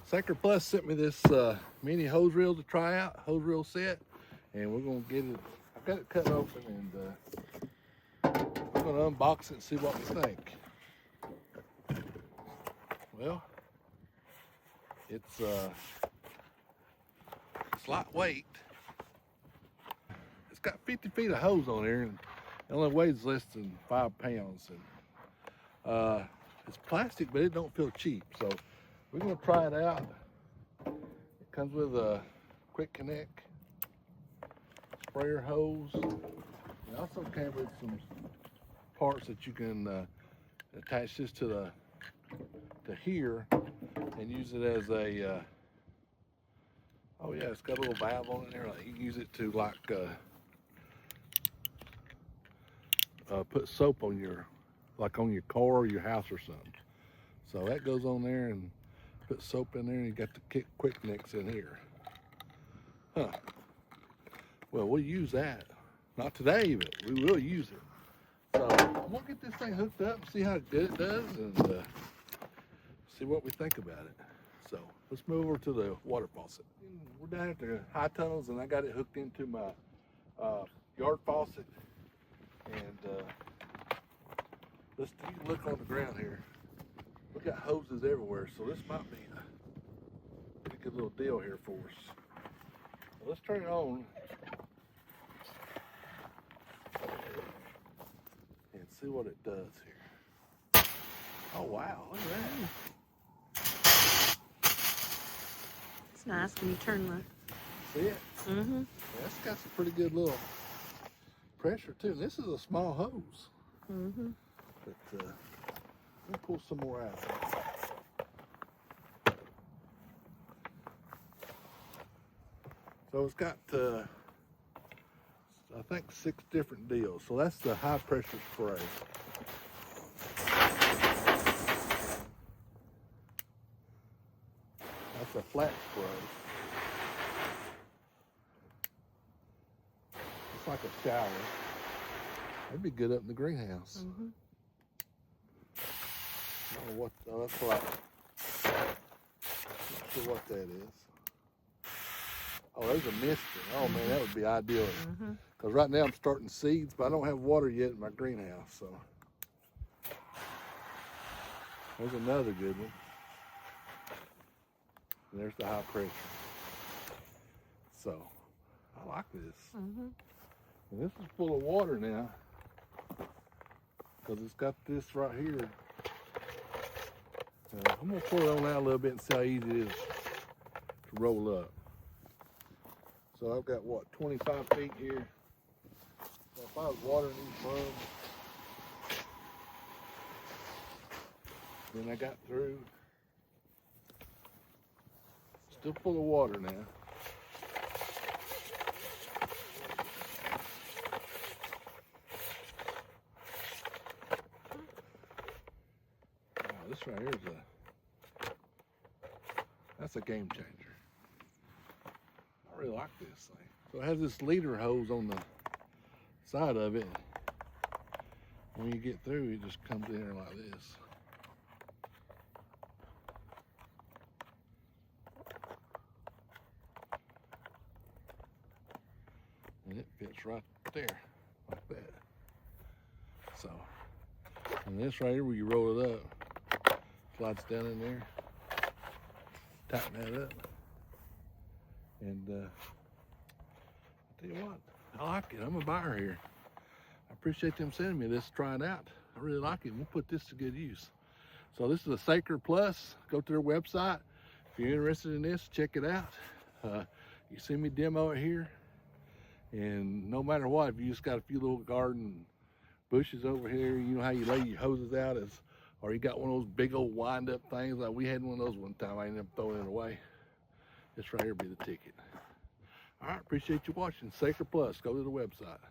Sacred Plus sent me this mini hose reel to try out, hose reel set, and we're gonna get it. I've got it cut open, and we're gonna unbox it and see what we think. Well, it's lightweight. It's got 50 feet of hose on there, and it only weighs less than 5 pounds. And it's plastic, but it don't feel cheap. So we're gonna try it out. It comes with a quick connect sprayer hose. It also came with some parts that you can attach this to here and use it as a oh yeah, it's got a little valve on it there. Like you can use it to like put soap on your on your car or your house or something. So that goes on there and put soap in there, and you got the quick nicks in here. Huh. Well, we'll use that. Not today, but we will use it. So I'm gonna get this thing hooked up, see how good it does, and see what we think about it. So let's move over to the water faucet. We're down at the high tunnels, and I got it hooked into my yard faucet. And let's take a look on the ground here. We got hoses everywhere, so this might be a pretty good little deal here for us. So let's turn it on and see what it does here. Oh wow, look at that. It's nice when you turn the... See it? Mm-hmm. Yeah, it's got some pretty good little pressure too. This is a small hose. Mm-hmm. But let me pull some more out. So it's got I think 6 different deals. So that's the high pressure spray. That's a flat spray. It's like a shower. That'd be good up in the greenhouse. Mm-hmm. I don't know what, that's like, not sure what that is. Oh, there's a mister. Oh man, that would be ideal. Because right now I'm starting seeds, but I don't have water yet in my greenhouse. So there's another good one. And there's the high pressure. So I like this. And this is full of water now, because it's got this right here. I'm gonna pour it on out a little bit and see how easy it is to roll up. So I've got what, 25 feet here. So if I was watering these plums, then I got through. Still full of water now. This right here is that's a game changer. I really like this thing. So it has this leader hose on the side of it. When you get through, it just comes in there like this. And it fits right there, like that. So, and this right here, where you roll it up, slides down in there, tighten that up, and I tell you what, I like it. I'm a buyer here. I appreciate them sending me this to try it out. I really like it. We'll put this to good use. So this is a Sacred Plus. Go to their website. If you're interested in this, check it out. You see me demo it here, and no matter what, if you just got a few little garden bushes over here, you know how you lay your hoses out, or you got one of those big old wind-up things, like we had one of those one time. I ended up throwing it away. This right here be the ticket. All right, appreciate you watching. Sacred Plus, go to the website.